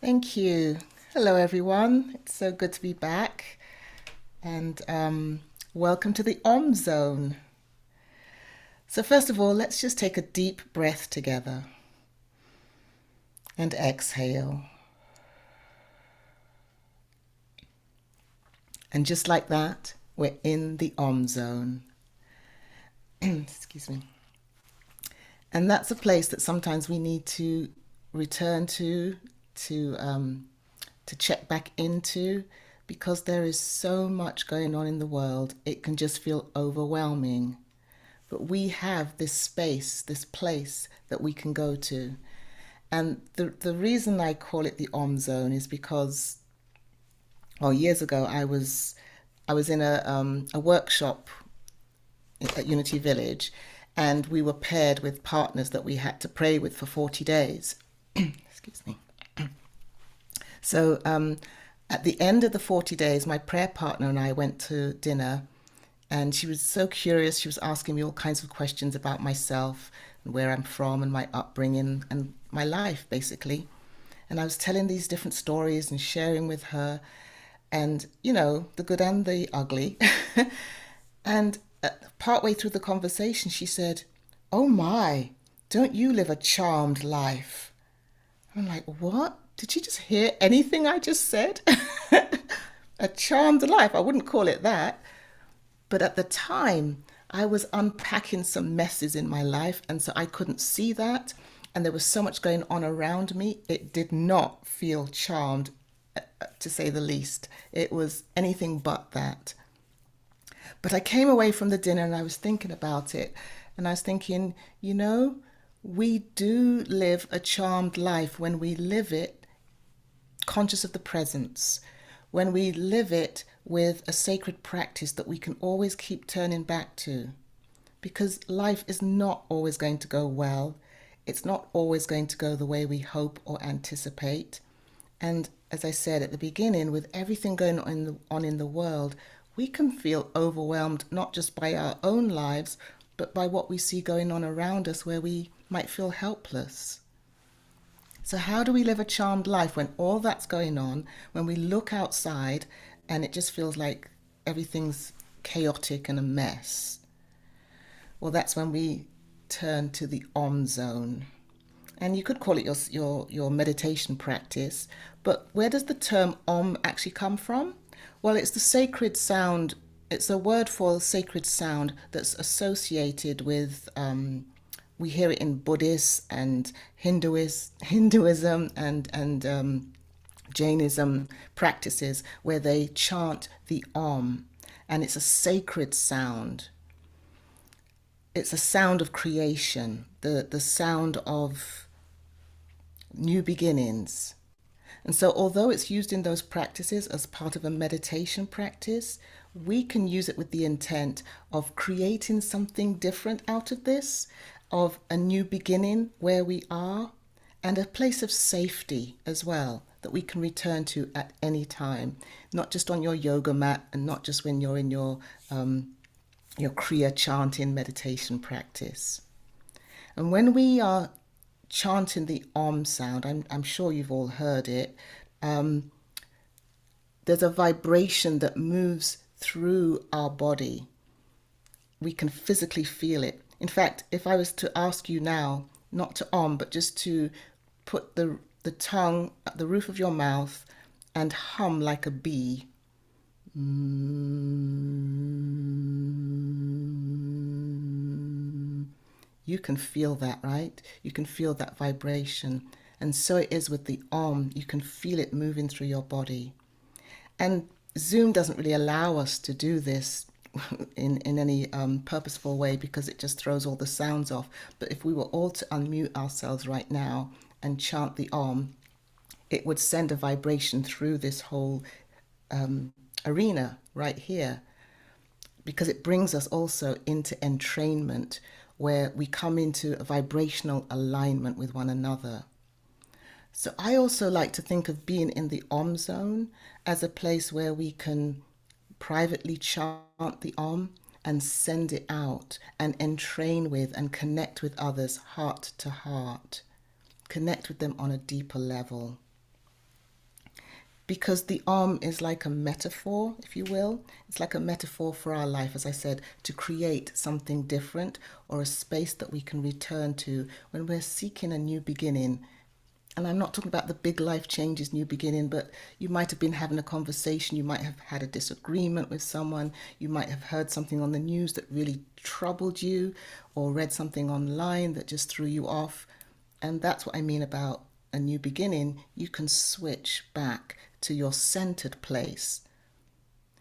Thank you. Hello, everyone. It's so good to be back. And welcome to the Om Zone. So, first of all, let's just take a deep breath together and exhale. And just like that, we're in the Om Zone. Excuse me. And that's a place that sometimes we need to return to to check back into, because there is so much going on in the world. It can just feel overwhelming. But we have this space, this place that we can go to. And the reason I call it the Om Zone is because, well, years ago I was in a workshop at Unity Village, and we were paired with partners that we had to pray with for 40 days. Excuse me. So at the end of the 40 days, my prayer partner and I went to dinner, and she was so curious. She was asking me all kinds of questions about myself and where I'm from and my upbringing and my life, basically. And I was telling these different stories and sharing with her, and the good and the ugly. And partway through the conversation, she said, "Oh my, don't you live a charmed life?" I'm like, "What? Did you just hear anything I just said?" A charmed life. I wouldn't call it that. But at the time, I was unpacking some messes in my life, and so I couldn't see that. And there was so much going on around me. It did not feel charmed, to say the least. It was anything but that. But I came away from the dinner and I was thinking about it. And I was thinking, we do live a charmed life when we live it conscious of the presence, when we live it with a sacred practice that we can always keep turning back to. Because life is not always going to go well. It's not always going to go the way we hope or anticipate. And as I said at the beginning, with everything going on in the world, we can feel overwhelmed not just by our own lives, but by what we see going on around us, where we might feel helpless. So how do we live a charmed life when all that's going on, when we look outside and it just feels like everything's chaotic and a mess? Well, that's when we turn to the Om Zone. And you could call it your meditation practice, but where does the term Om actually come from? Well, it's the sacred sound. It's a word for sacred sound that's associated with, we hear it in Buddhist and Hinduism and Jainism practices, where they chant the Om, and it's a sacred sound. It's a sound of creation, the sound of new beginnings. And so, although it's used in those practices as part of a meditation practice, we can use it with the intent of creating something different out of this, of a new beginning where we are, and a place of safety as well that we can return to at any time, not just on your yoga mat and not just when you're in your Kriya chanting meditation practice. And when we are chanting the Om sound, I'm sure you've all heard it, there's a vibration that moves through our body. We can physically feel it. In fact, if I was to ask you now, not to Om, but just to put the tongue at the roof of your mouth and hum like a bee. You can feel that, right? You can feel that vibration. And so it is with the Om. You can feel it moving through your body. And Zoom doesn't really allow us to do this in any purposeful way, because it just throws all the sounds off. But if we were all to unmute ourselves right now and chant the Om, it would send a vibration through this whole arena right here, because it brings us also into entrainment, where we come into a vibrational alignment with one another. So I also like to think of being in the Om Zone as a place where we can privately chant the Om and send it out and entrain with and connect with others heart to heart. Connect with them on a deeper level. because the is like a metaphor, if you will. It's like a metaphor for our life, as I said, to create something different or a space that we can return to when we're seeking a new beginning. And I'm not talking about the big life changes, new beginning, but you might have been having a conversation, you might have had a disagreement with someone, you might have heard something on the news that really troubled you, or read something online that just threw you off. And that's what I mean about a new beginning. You can switch back to your centered place,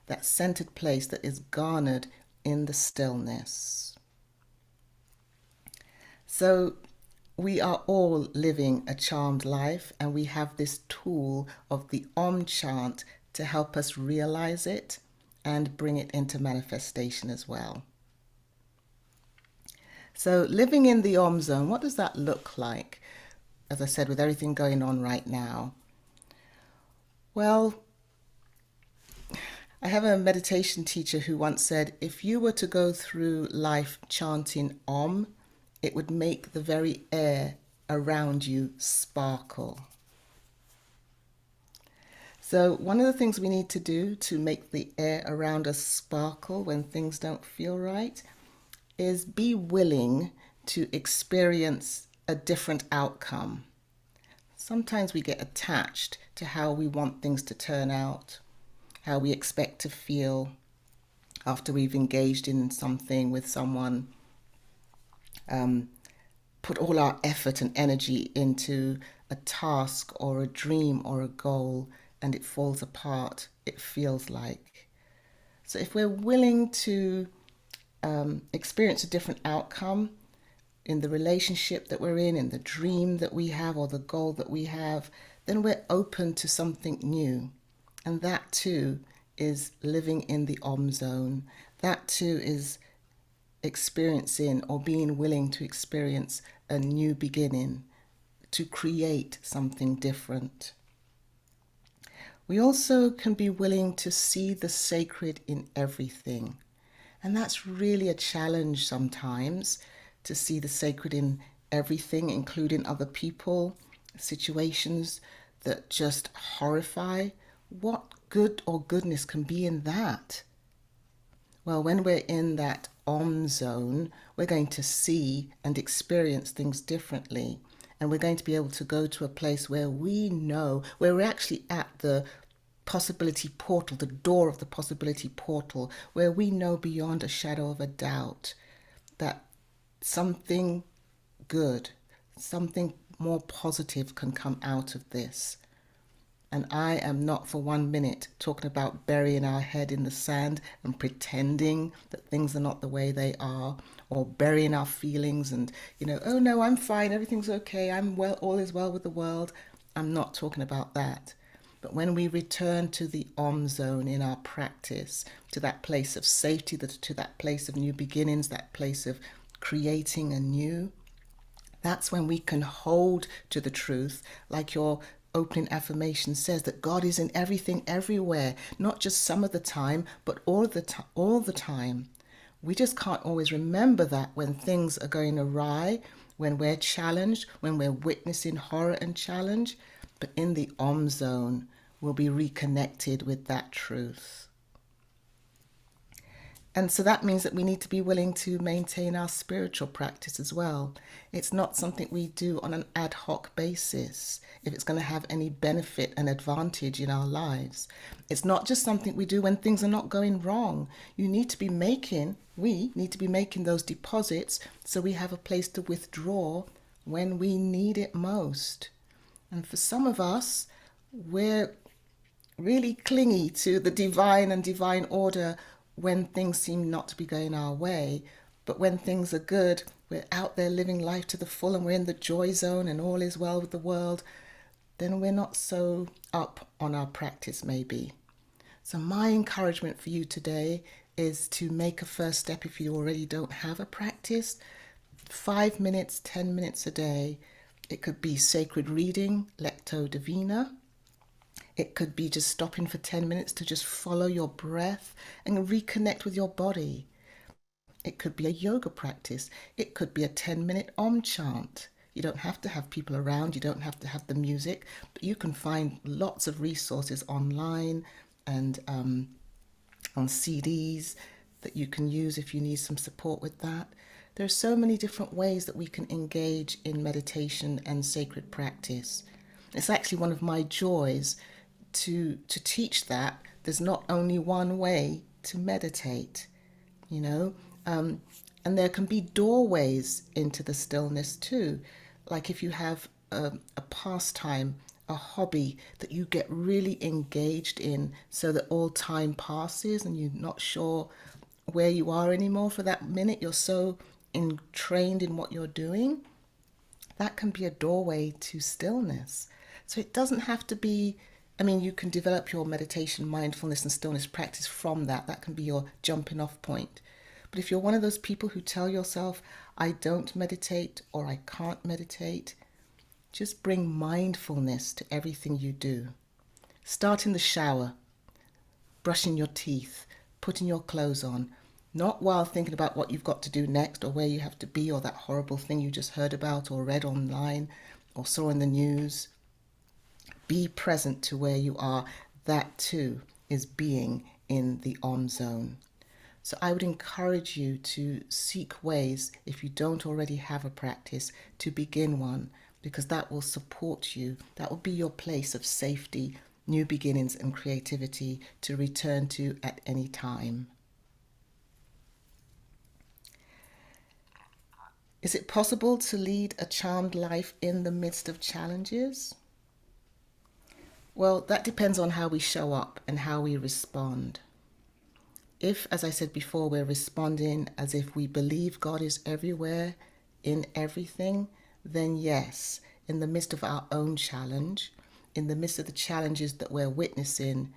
that centered place that is garnered in the stillness. So we are all living a charmed life, and we have this tool of the Om chant to help us realize it and bring it into manifestation as well. So living in the Om zone, what does that look like? As I said, with everything going on right now. Well, I have a meditation teacher who once said, if you were to go through life chanting Om, it would make the very air around you sparkle. So one of the things we need to do to make the air around us sparkle when things don't feel right is be willing to experience a different outcome. Sometimes we get attached to how we want things to turn out, how we expect to feel after we've engaged in something with someone, put all our effort and energy into a task or a dream or a goal, and it falls apart, it feels like. So if we're willing to experience a different outcome in the relationship that we're in the dream that we have or the goal that we have, then we're open to something new. And that too is living in the Om zone. That too is experiencing or being willing to experience a new beginning, to create something different. We also can be willing to see the sacred in everything. And that's really a challenge sometimes, to see the sacred in everything, including other people, situations that just horrify. What good or goodness can be in that? Well, when we're in that Om zone, we're going to see and experience things differently. And we're going to be able to go to a place where we know, where we're actually at the possibility portal, the door of the possibility portal, where we know beyond a shadow of a doubt that something good, something more positive can come out of this. And I am not for 1 minute talking about burying our head in the sand and pretending that things are not the way they are, or burying our feelings and, oh no, I'm fine, everything's okay, I'm well, all is well with the world. I'm not talking about that. But when we return to the Om zone in our practice, to that place of safety, to that place of new beginnings, that place of creating anew, that's when we can hold to the truth, like your opening affirmation says, that God is in everything, everywhere, not just some of the time, but all the time. We just can't always remember that when things are going awry, when we're challenged, when we're witnessing horror and challenge. But in the Om zone, we'll be reconnected with that truth. And so that means that we need to be willing to maintain our spiritual practice as well. It's not something we do on an ad hoc basis if it's going to have any benefit and advantage in our lives. It's not just something we do when things are not going wrong. We need to be making those deposits so we have a place to withdraw when we need it most. And for some of us, we're really clingy to the divine and divine order when things seem not to be going our way. But when things are good, we're out there living life to the full and we're in the joy zone and all is well with the world, then we're not so up on our practice maybe. So my encouragement for you today is to make a first step if you already don't have a practice. 5 minutes, 10 minutes a day. It could be sacred reading, Lectio Divina. It could be just stopping for 10 minutes to just follow your breath and reconnect with your body. It could be a yoga practice. It could be a 10-minute Om chant. You don't have to have people around, you don't have to have the music, but you can find lots of resources online and on CDs that you can use if you need some support with that. There are so many different ways that we can engage in meditation and sacred practice. It's actually one of my joys to teach that there's not only one way to meditate, you know, and there can be doorways into the stillness too. Like if you have a pastime, a hobby that you get really engaged in so that all time passes and you're not sure where you are anymore for that minute, you're so entrained in what you're doing, that can be a doorway to stillness. So it doesn't have to be, I mean, you can develop your meditation, mindfulness, and stillness practice from that. That can be your jumping off point. But if you're one of those people who tell yourself, I don't meditate or I can't meditate, just bring mindfulness to everything you do. Start in the shower, brushing your teeth, putting your clothes on, not while thinking about what you've got to do next or where you have to be or that horrible thing you just heard about or read online or saw in the news. Be present to where you are. That too is being in the Om zone. So I would encourage you to seek ways, if you don't already have a practice, to begin one, because that will support you. That will be your place of safety, new beginnings and creativity to return to at any time. Is it possible to lead a charmed life in the midst of challenges? Well, that depends on how we show up and how we respond. If, as I said before, we're responding as if we believe God is everywhere, in everything, then yes, in the midst of our own challenge, in the midst of the challenges that we're witnessing,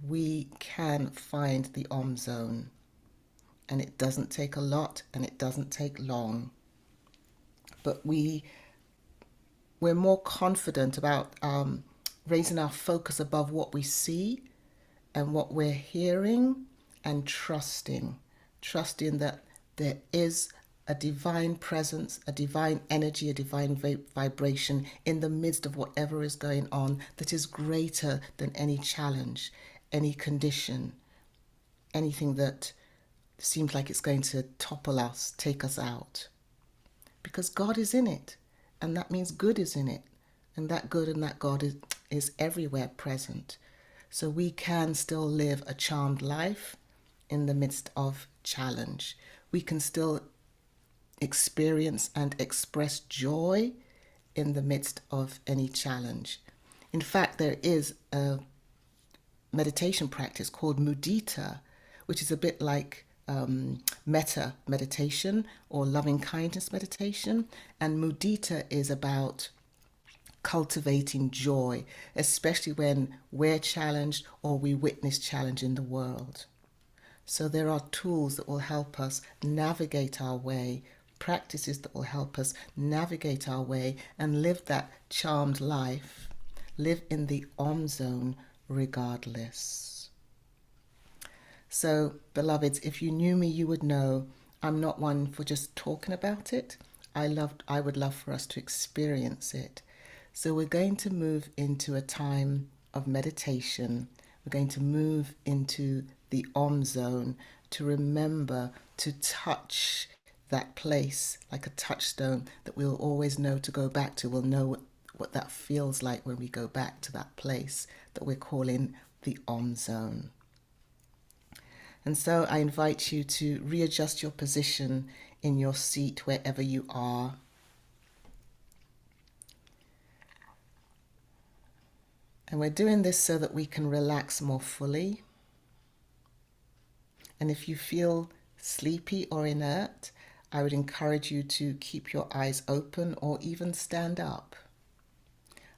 we can find the Om zone. And it doesn't take a lot and it doesn't take long. But we're more confident about raising our focus above what we see and what we're hearing and trusting that there is a divine presence, a divine energy, a divine vibration in the midst of whatever is going on that is greater than any challenge, any condition, anything that seems like it's going to topple us, take us out. Because God is in it, and that means good is in it, and that good and that God is everywhere present. So we can still live a charmed life in the midst of challenge. We can still experience and express joy in the midst of any challenge. In fact, there is a meditation practice called mudita, which is a bit like metta meditation or loving kindness meditation. And mudita is about cultivating joy, especially when we're challenged or we witness challenge in the world. So there are tools that will help us navigate our way, practices that will help us navigate our way and live that charmed life, live in the Om zone regardless. So, beloveds, if you knew me, you would know I'm not one for just talking about it. I would love for us to experience it. So we're going to move into a time of meditation. We're going to move into the Om zone to remember to touch that place like a touchstone that we'll always know to go back to. We'll know what that feels like when we go back to that place that we're calling the Om zone. And so I invite you to readjust your position in your seat wherever you are. And we're doing this so that we can relax more fully. And if you feel sleepy or inert, I would encourage you to keep your eyes open or even stand up.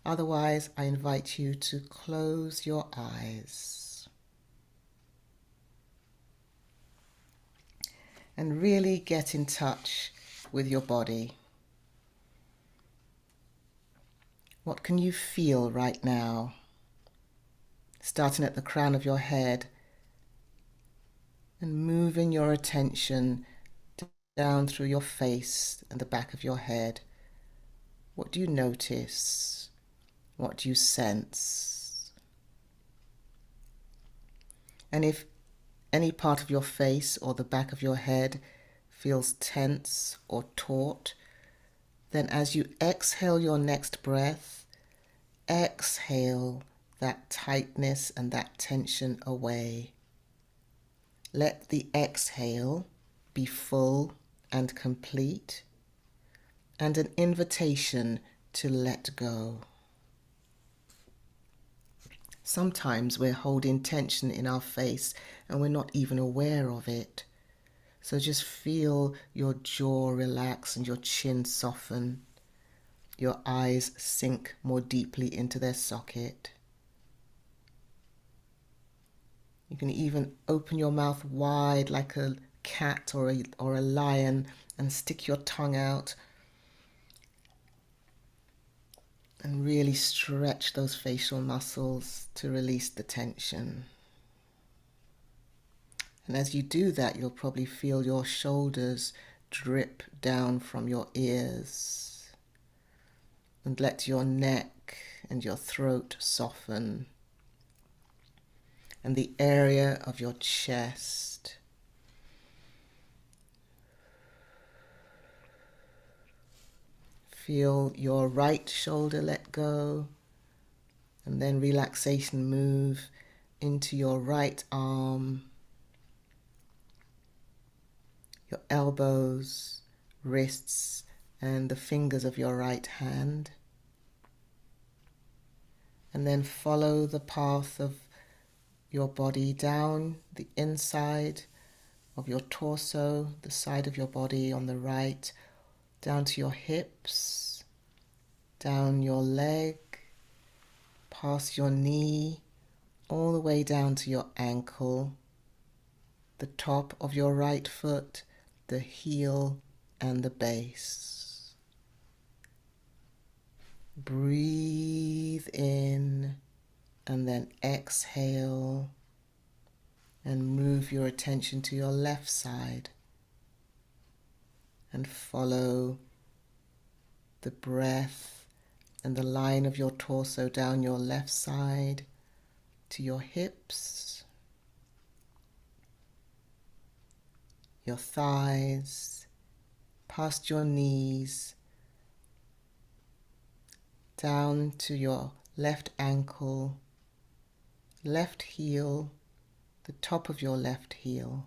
Otherwise, I invite you to close your eyes and really get in touch with your body. What can you feel right now? Starting at the crown of your head and moving your attention down through your face and the back of your head, What do you notice? What do you sense? And if any part of your face or the back of your head feels tense or taut, then as you exhale your next breath, exhale that tightness and that tension away. Let the exhale be full and complete, and an invitation to let go. Sometimes we're holding tension in our face and we're not even aware of it. So just feel your jaw relax and your chin soften, your eyes sink more deeply into their socket. You can even open your mouth wide like a cat or a lion and stick your tongue out and really stretch those facial muscles to release the tension. And as you do that, you'll probably feel your shoulders drip down from your ears, and let your neck and your throat soften, and the area of your chest. Feel your right shoulder let go, and then relaxation move into your right arm, your elbows, wrists, and the fingers of your right hand. And then follow the path of your body down the inside of your torso, the side of your body on the right, down to your hips, down your leg, past your knee, all the way down to your ankle, the top of your right foot, the heel and the base. Breathe in and then exhale, and move your attention to your left side and follow the breath and the line of your torso down your left side to your hips, your thighs, past your knees, down to your left ankle, left heel, the top of your left heel.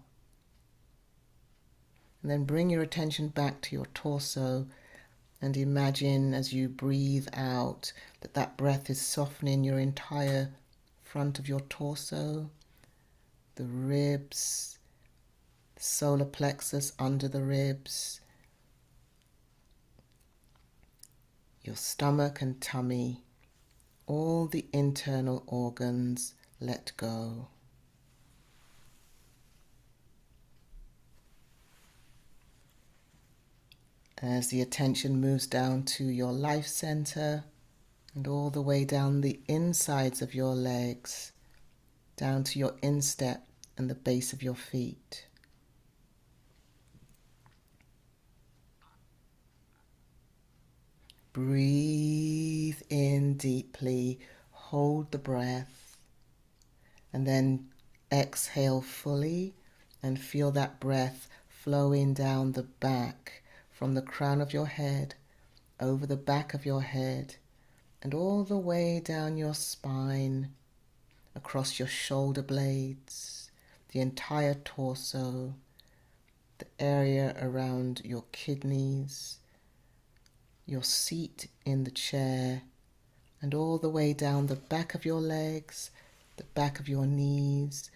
And then bring your attention back to your torso and imagine as you breathe out that that breath is softening your entire front of your torso, the ribs, the solar plexus under the ribs, your stomach and tummy, all the internal organs let go. As the attention moves down to your life center and all the way down the insides of your legs, down to your instep and the base of your feet. Breathe in deeply, hold the breath, and then exhale fully and feel that breath flowing down the back from the crown of your head, over the back of your head, and all the way down your spine, across your shoulder blades, the entire torso, the area around your kidneys, your seat in the chair, and all the way down the back of your legs, the back of your knees,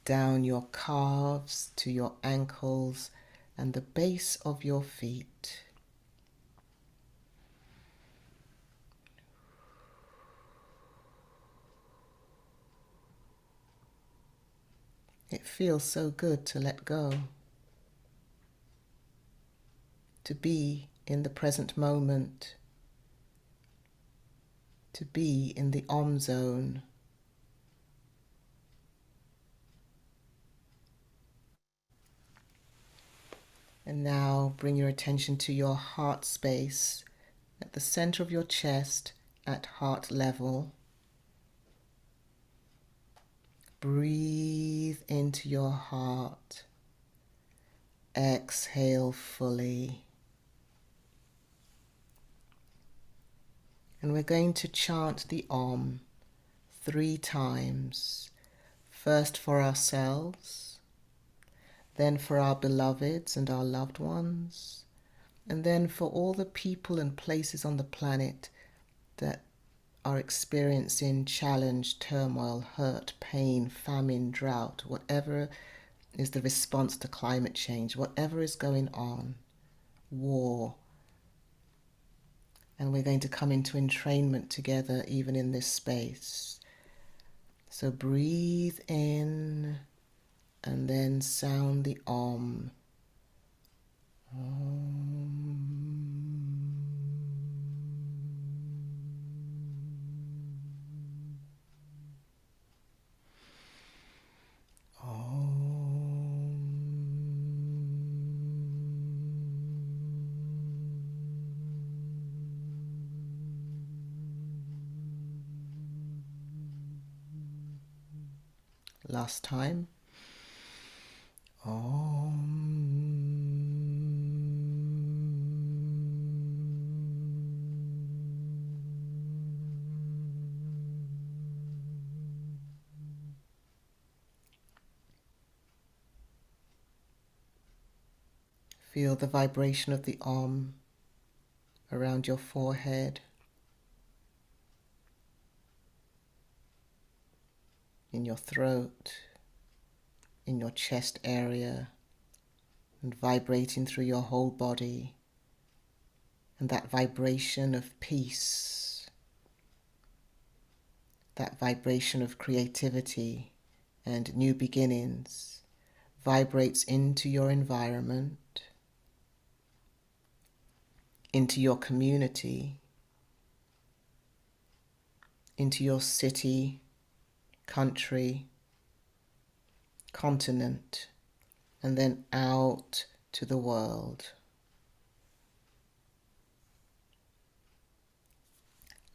down your calves to your ankles and the base of your feet. It feels so good to let go, to be in the present moment, to be in the Om zone. And now bring your attention to your heart space at the center of your chest at heart level. Breathe into your heart. Exhale fully. And we're going to chant the Om 3 times. First for ourselves, then for our beloveds and our loved ones, and then for all the people and places on the planet that are experiencing challenge, turmoil, hurt, pain, famine, drought, whatever is the response to climate change, whatever is going on, war. And we're going to come into entrainment together even in this space. So breathe in and then sound the Om. Last time. Feel the vibration of the Om around your forehead, in your throat, in your chest area, and vibrating through your whole body. And that vibration of peace, that vibration of creativity and new beginnings vibrates into your environment, into your community, into your city, country, continent, and then out to the world.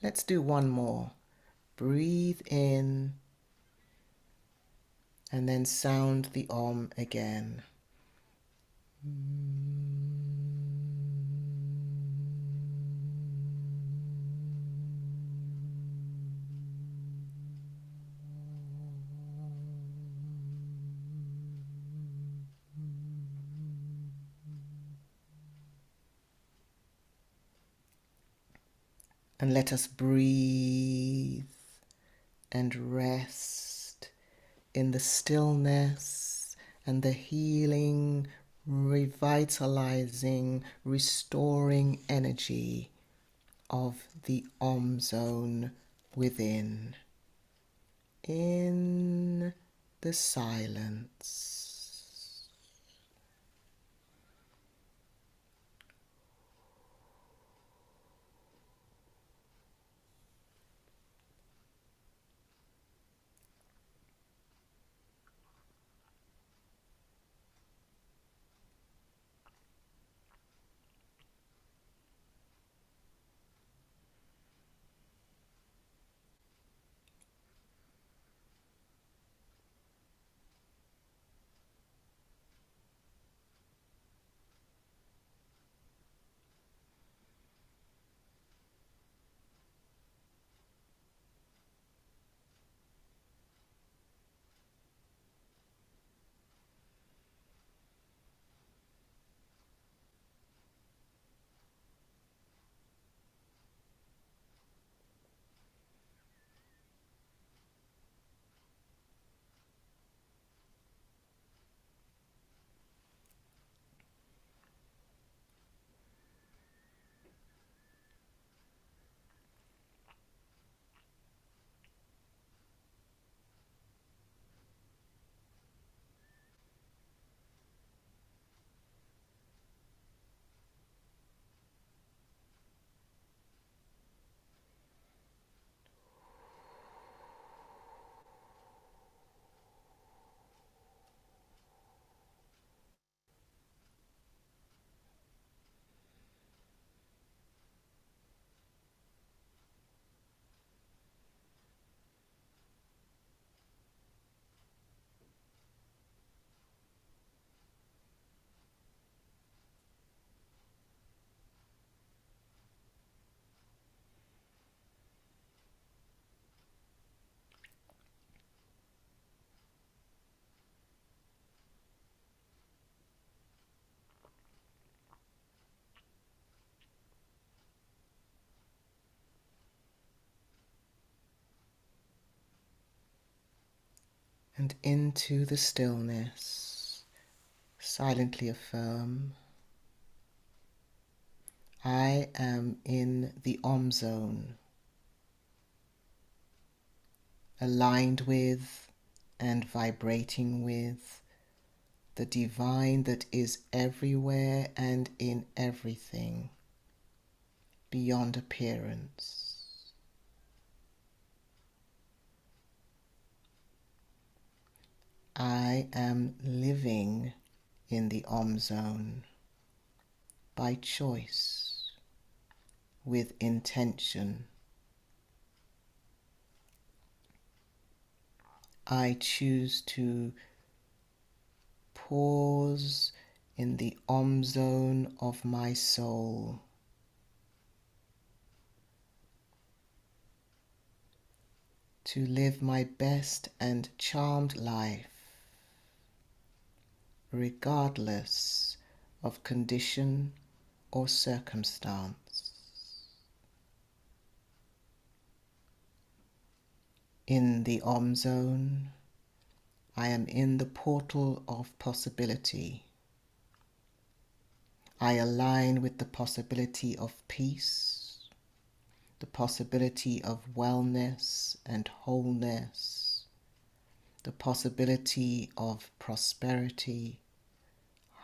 Let's do one more. Breathe in and then sound the Om again. And let us breathe and rest in the stillness and the healing, revitalizing, restoring energy of the Om zone within. In the silence. and into the stillness, silently affirm, I am in the Om zone, aligned with and vibrating with the divine that is everywhere and in everything, beyond appearance. I am living in the Om zone by choice, with intention. I choose to pause in the Om zone of my soul, to live my best and charmed life, regardless of condition or circumstance. In the Om zone, I am in the portal of possibility. I align with the possibility of peace, the possibility of wellness and wholeness, the possibility of prosperity,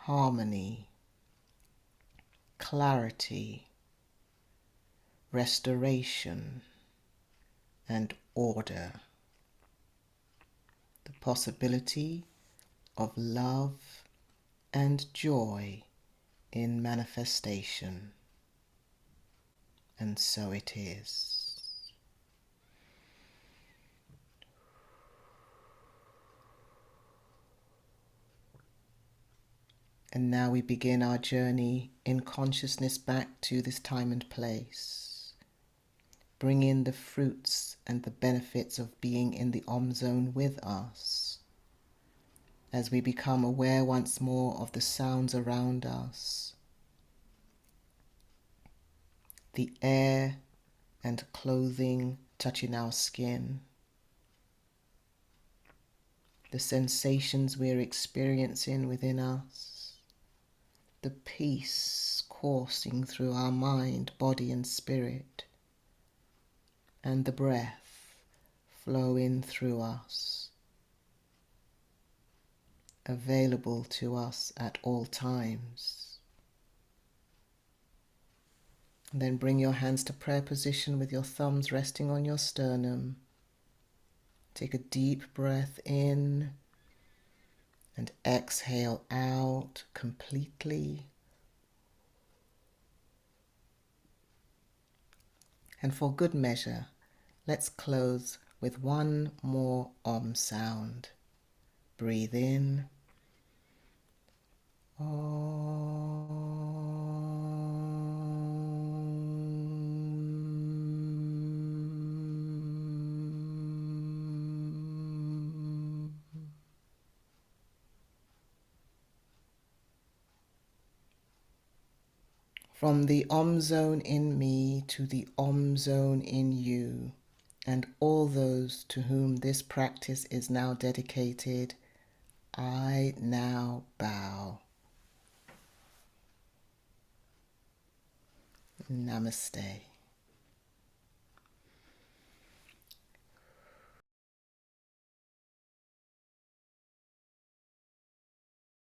harmony, clarity, restoration, and order. The possibility of love and joy in manifestation. And so it is. And now we begin our journey in consciousness back to this time and place. Bring in the fruits and the benefits of being in the Om zone with us, as we become aware once more of the sounds around us, the air and clothing touching our skin, the sensations we're experiencing within us, the peace coursing through our mind, body and spirit, and the breath flowing through us, available to us at all times. And then bring your hands to prayer position with your thumbs resting on your sternum. Take a deep breath in and exhale out completely. And for good measure, let's close with one more Om sound. Breathe in. Om. From the Om zone in me to the Om zone in you, and all those to whom this practice is now dedicated, I now bow. Namaste.